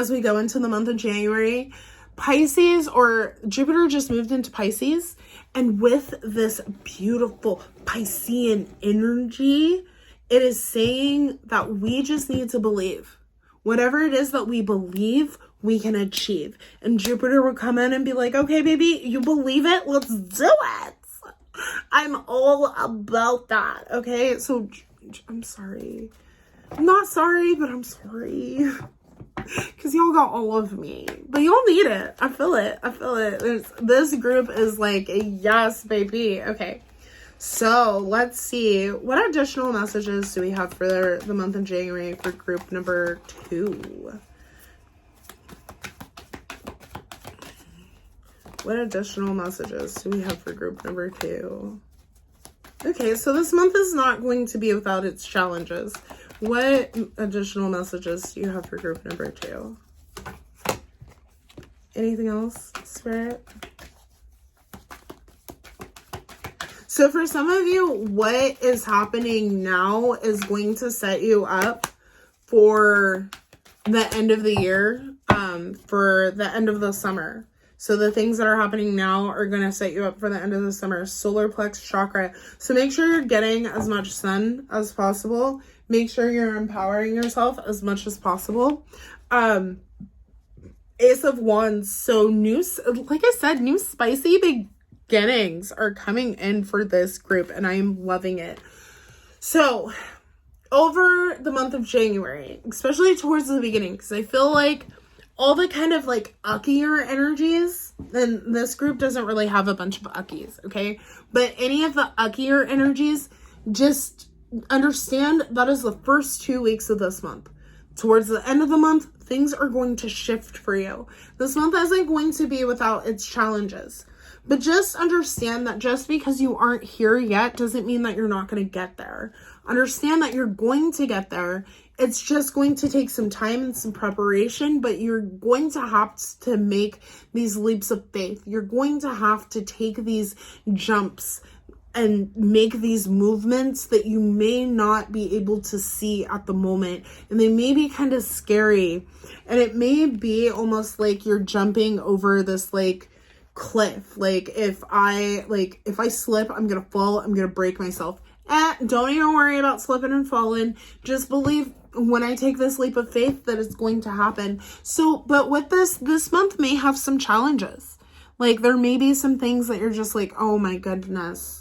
we go into the month of January, Pisces, or Jupiter just moved into Pisces, and with this beautiful Piscean energy, it is saying that we just need to believe. Whatever it is that we believe, we can achieve. And Jupiter will come in and be like, okay, baby, you believe it? Let's do it. I'm all about that. Okay, so I'm sorry. I'm not sorry, but I'm sorry. Because y'all got all of me. But y'all need it. I feel it. This group is like, yes, baby. Okay. So let's see. What additional messages do we have for the month of January for group number 2? What additional messages do we have for group number 2? Okay, so this month is not going to be without its challenges. What additional messages do you have for group number 2? Anything else, Spirit? So for some of you, what is happening now is going to set you up for the end of the year, for the end of the summer. So the things that are happening now are going to set you up for the end of the summer. Solar plex chakra. So make sure you're getting as much sun as possible. Make sure you're empowering yourself as much as possible. Ace of Wands. So like I said, new spicy beginnings are coming in for this group, and I am loving it. So over the month of January, especially towards the beginning, because I feel like all the kind of like uckier energies, and this group doesn't really have a bunch of uckies, okay? But any of the uckier energies, just understand that is the first 2 weeks of this month. Towards the end of the month, things are going to shift for you. This month isn't going to be without its challenges. But just understand that just because you aren't here yet doesn't mean that you're not going to get there. Understand that you're going to get there. It's just going to take some time and some preparation, but you're going to have to make these leaps of faith. You're going to have to take these jumps and make these movements that you may not be able to see at the moment. And they may be kind of scary. And it may be almost like you're jumping over this like cliff. Like if I slip, I'm gonna fall, I'm gonna break myself. Don't even worry about slipping and falling. Just believe when I take this leap of faith that it's going to happen. So, but with this month may have some challenges. Like there may be some things that you're just like, oh my goodness,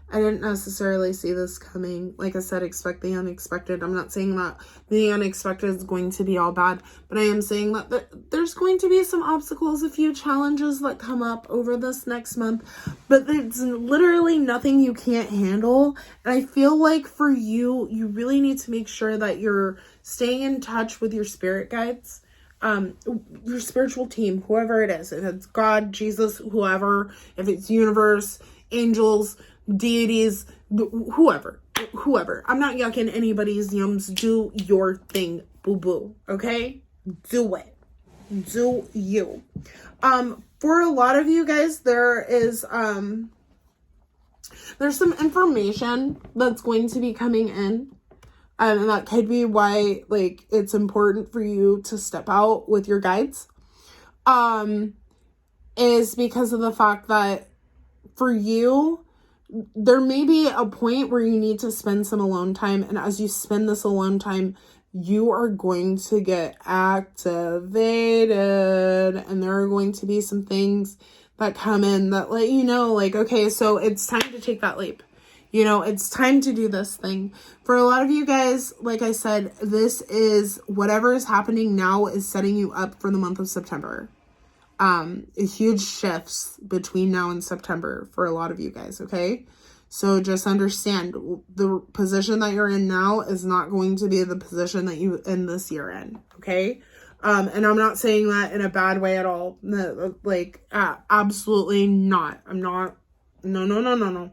I didn't necessarily see this coming. Like I said, expect the unexpected. I'm not saying that the unexpected is going to be all bad, but I am saying that there's going to be some obstacles, a few challenges that come up over this next month, but it's literally nothing you can't handle. And I feel like for you, you really need to make sure that you're staying in touch with your spirit guides, your spiritual team, whoever it is. If it's God, Jesus, whoever, if it's universe, angels, deities, whoever. I'm not yucking anybody's yums. Do your thing, boo-boo. Okay? Do it. Do you. For a lot of you guys, there's some information that's going to be coming in. And that could be why, like, it's important for you to step out with your guides. Is because of the fact that for you, there may be a point where you need to spend some alone time. And as you spend this alone time, you are going to get activated. And there are going to be some things that come in that let you know, like, okay, so it's time to take that leap. You know, it's time to do this thing. For a lot of you guys, like I said, this is whatever is happening now is setting you up for the month of September. Huge shifts between now and September for a lot of you guys, okay? So just understand, the position that you're in now is not going to be the position that you end this year in, okay? And I'm not saying that in a bad way at all. Absolutely not. I'm not, no.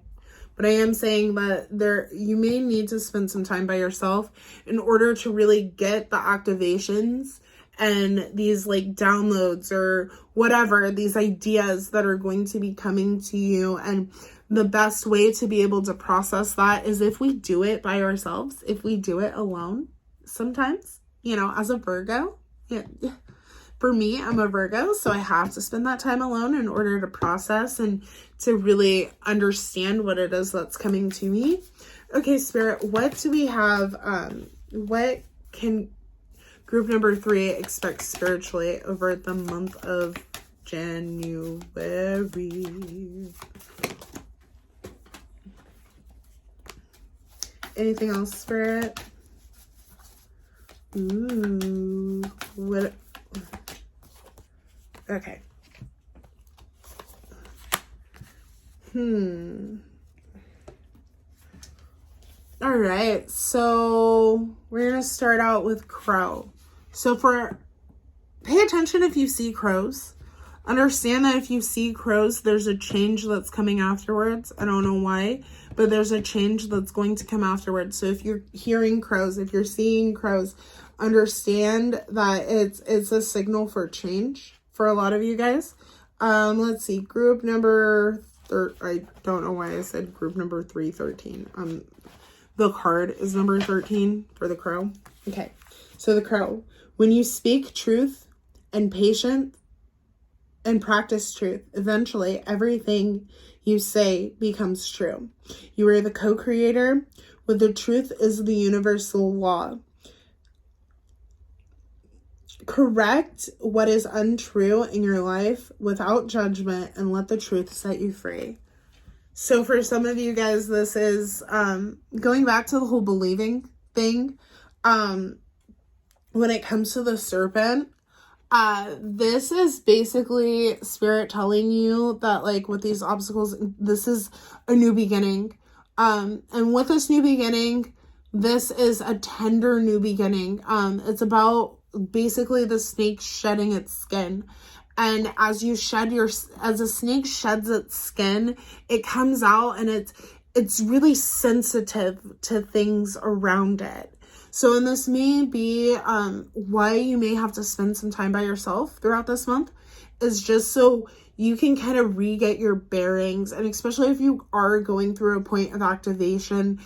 But I am saying that you may need to spend some time by yourself in order to really get the activations and these like downloads or whatever, these ideas that are going to be coming to you. And the best way to be able to process that is if we do it by ourselves, if we do it alone. Sometimes, you know, as a Virgo, for me, I'm a Virgo, so I have to spend that time alone in order to process and to really understand what it is that's coming to me. Okay, Spirit, what do we have? What can group number 3 expect spiritually over the month of January? Anything else, Spirit? Ooh, what? Okay. All right, so we're going to start out with crow. So pay attention if you see crows. Understand that if you see crows, there's a change that's coming afterwards. I don't know why, but there's a change that's going to come afterwards. So if you're hearing crows, if you're seeing crows, understand that it's a signal for change for a lot of you guys. Let's see, group number I don't know why I said group number 313. The card is number 13 for the crow. Okay, so the crow. When you speak truth and patience and practice truth, eventually everything you say becomes true. You are the co-creator with the truth is the universal law. Correct what is untrue in your life without judgment and let the truth set you free. So for some of you guys, this is going back to the whole believing thing. When it comes to the serpent, this is basically spirit telling you that, like, with these obstacles, this is a new beginning. And with this new beginning, this is a tender new beginning. It's about basically the snake shedding its skin. And as a snake sheds its skin, it comes out and it's really sensitive to things around it. So, and this may be why you may have to spend some time by yourself throughout this month, is just so you can kind of re-get your bearings. And especially if you are going through a point of activation,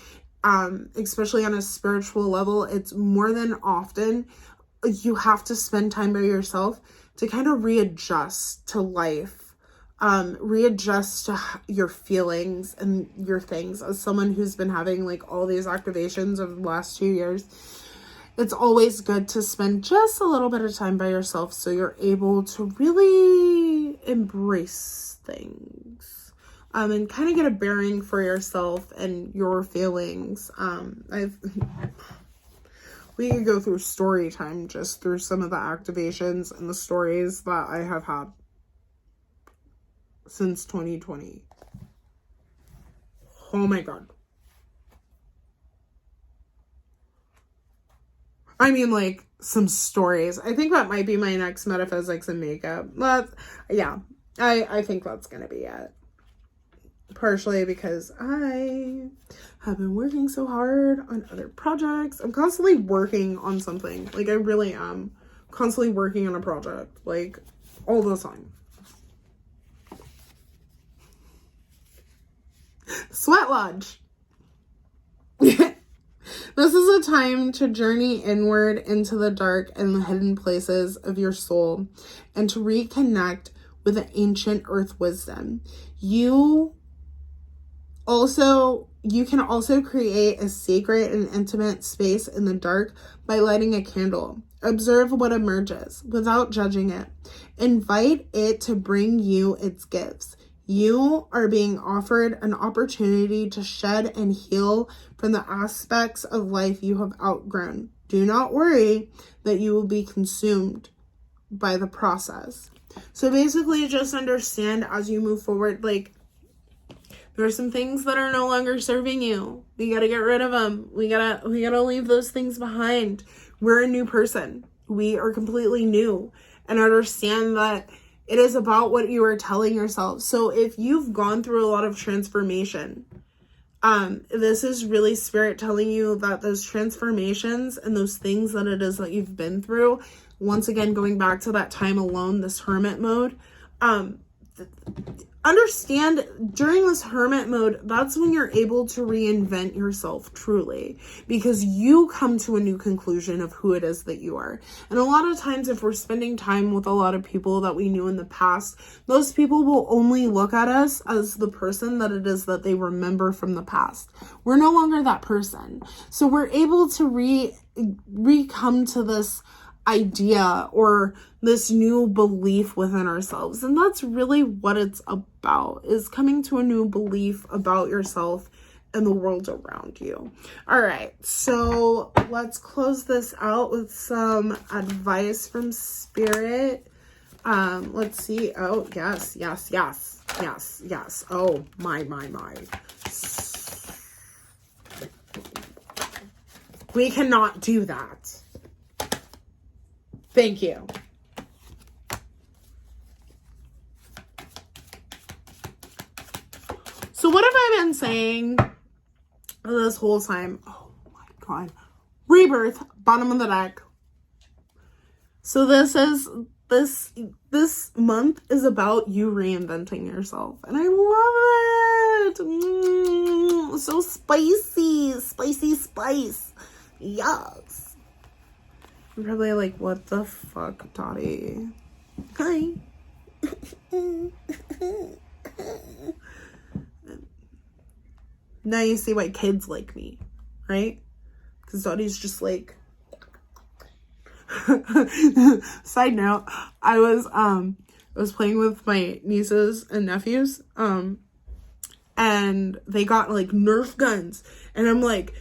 especially on a spiritual level, it's more than often you have to spend time by yourself to kind of readjust to life, readjust to your feelings and your things. As someone who's been having like all these activations over the last 2 years, it's always good to spend just a little bit of time by yourself so you're able to really embrace things, and kind of get a bearing for yourself and your feelings. We could go through story time just through some of the activations and the stories that I have had since 2020. Oh my God. I mean, like, some stories. I think that might be my next metaphysics and makeup. But yeah, I think that's going to be it. Partially because I have been working so hard on other projects. I'm constantly working on something. Like, I really am constantly working on a project, like, all the time. Sweat lodge. This is a time to journey inward into the dark and the hidden places of your soul and to reconnect with the ancient earth wisdom. You can also create a sacred and intimate space in the dark by lighting a candle. Observe what emerges without judging it. Invite it to bring you its gifts. You are being offered an opportunity to shed and heal from the aspects of life you have outgrown. Do not worry that you will be consumed by the process. So basically, just understand as you move forward, like, there are some things that are no longer serving you. We gotta get rid of them. We gotta leave those things behind. We're a new person. We are completely new. And understand that it is about what you are telling yourself. So if you've gone through a lot of transformation, this is really spirit telling you that those transformations and those things that it is that you've been through, once again, going back to that time alone, this hermit mode, understand during this hermit mode, that's when you're able to reinvent yourself truly, because you come to a new conclusion of who it is that you are. And a lot of times, if we're spending time with a lot of people that we knew in the past, those people will only look at us as the person that it is that they remember from the past. We're no longer that person. So we're able to re-come to this idea or this new belief within ourselves. And that's really what it's about, is coming to a new belief about yourself and the world around you. All right, so let's close this out with some advice from spirit. Let's see. Oh, yes. Oh, my. We cannot do that. Thank you. So what have I been saying this whole time? Oh my God. Rebirth, bottom of the deck. So this month is about you reinventing yourself. And I love it. So spicy. Spicy spice. Yes. I'm probably like, what the fuck, Dottie? Hi. Now you see why kids like me, right? Because Dottie's just like... Side note, I was playing with my nieces and nephews, and they got like Nerf guns, and I'm like,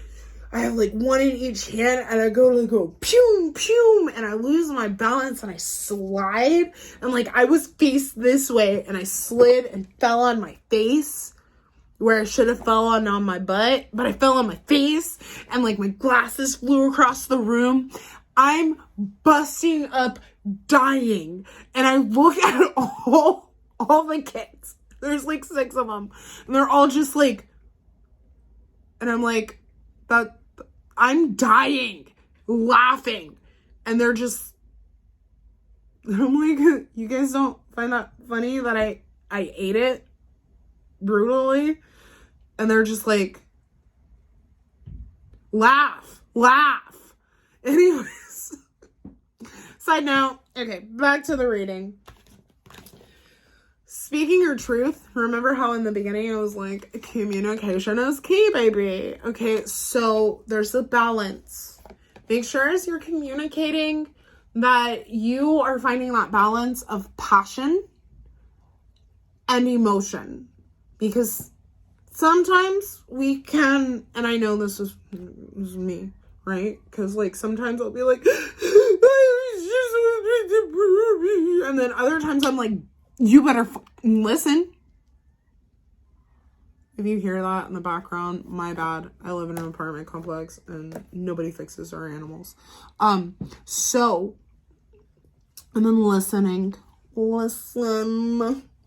I have like one in each hand, and I go pew pew, and I lose my balance, and I slide, and like I was faced this way, and I slid and fell on my face, where I should have fell on my butt, but I fell on my face, and like my glasses flew across the room. I'm busting up dying, and I look at all the kids. There's like 6 of them, and they're all just like, and I'm like, that I'm dying, laughing, and they're just, I'm like, you guys don't find that funny that I ate it brutally? And they're just like, laugh. Anyways, side note, okay, back to the reading. Speaking your truth, remember how in the beginning I was like, communication is key, baby. Okay, so there's a balance. Make sure as you're communicating that you are finding that balance of passion and emotion. Because sometimes we can, and I know this is me, right? Because like sometimes I'll be like, and then other times I'm like, you better listen. If you hear that in the background, my bad. I live in an apartment complex and nobody fixes our animals. So, and then listen.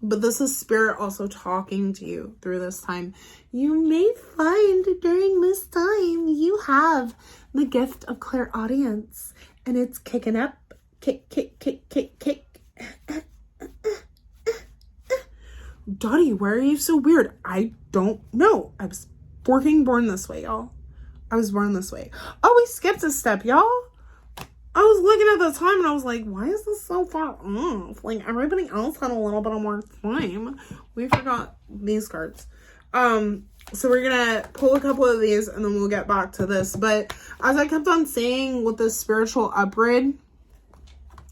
But this is spirit also talking to you through this time. You may find during this time you have the gift of clairaudience, and it's kicking up. Kick. Dottie, why are you so weird? I don't know. I was born this way, y'all. I was born this way. Oh, we skipped a step, y'all. I was looking at the time and I was like, why is this so far off? Like, everybody else had a little bit more time. We forgot these cards. So we're gonna pull a couple of these and then we'll get back to this. But as I kept on saying with this spiritual upgrade,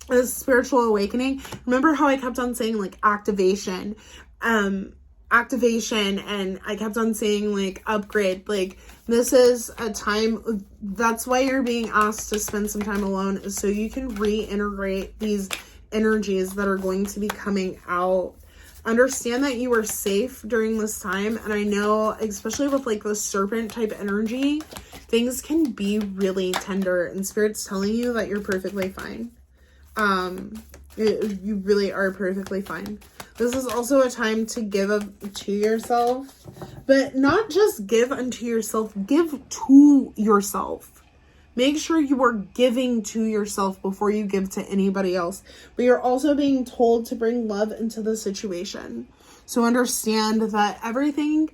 this spiritual awakening, remember how I kept on saying like activation, and I kept on saying like upgrade. Like, this is a time, that's why you're being asked to spend some time alone, is so you can reintegrate these energies that are going to be coming out. Understand that you are safe during this time. And I know, especially with like the serpent type energy, things can be really tender, and spirit's telling you that you're perfectly fine. You really are perfectly fine. This is also a time to give to yourself, but not just give unto yourself, give to yourself. Make sure you are giving to yourself before you give to anybody else. But you're also being told to bring love into the situation. So understand that everything,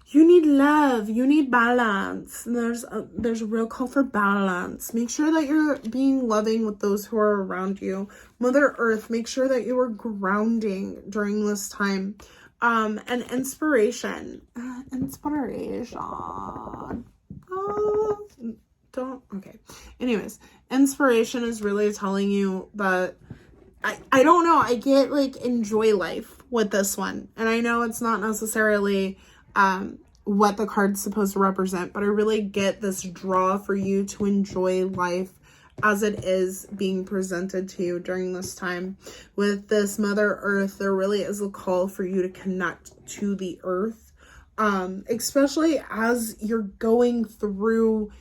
you need love, you need balance. There's a real call for balance. Make sure that you're being loving with those who are around you. Mother Earth, make sure that you are grounding during this time. And inspiration. Okay. Anyways, inspiration is really telling you that, I don't know, I get like enjoy life with this one. And I know it's not necessarily what the card's supposed to represent, but I really get this draw for you to enjoy life as it is being presented to you during this time. With this Mother Earth, there really is a call for you to connect to the earth, especially as you're going through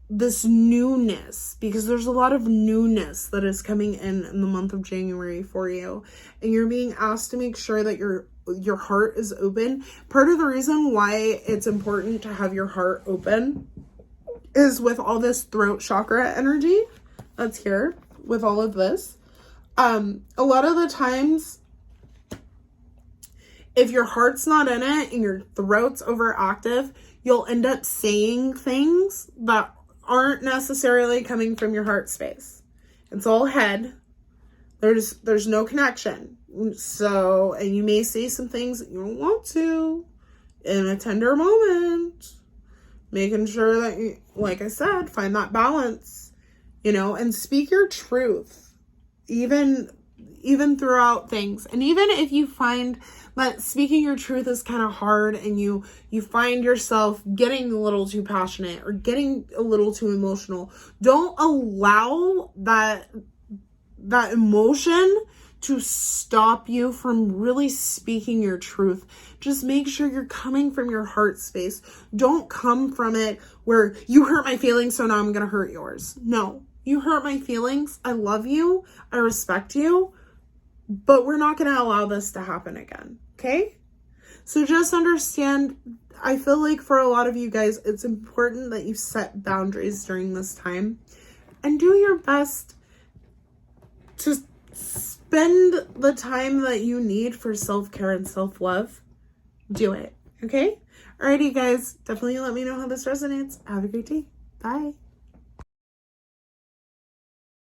this newness, because there's a lot of newness that is coming in the month of January for you, and you're being asked to make sure that your heart is open. Part of the reason why it's important to have your heart open is with all this throat chakra energy that's here with all of this. A lot of the times, if your heart's not in it and your throat's overactive, you'll end up saying things that aren't necessarily coming from your heart space. It's all head. There's no connection. So, and you may say some things that you don't want to in a tender moment. Making sure that you, like I said, find that balance, and speak your truth, even throughout things. And even if you find that speaking your truth is kind of hard, and you find yourself getting a little too passionate or getting a little too emotional, don't allow that emotion to stop you from really speaking your truth. Just make sure you're coming from your heart space. Don't come from it where you hurt my feelings, so now I'm going to hurt yours. No, you hurt my feelings. I love you. I respect you, but we're not going to allow this to happen again. Okay? So just understand, I feel like for a lot of you guys, it's important that you set boundaries during this time and do your best to spend the time that you need for self-care and self-love. Do it. Okay? Alrighty, guys. Definitely let me know how this resonates. Have a great day. Bye.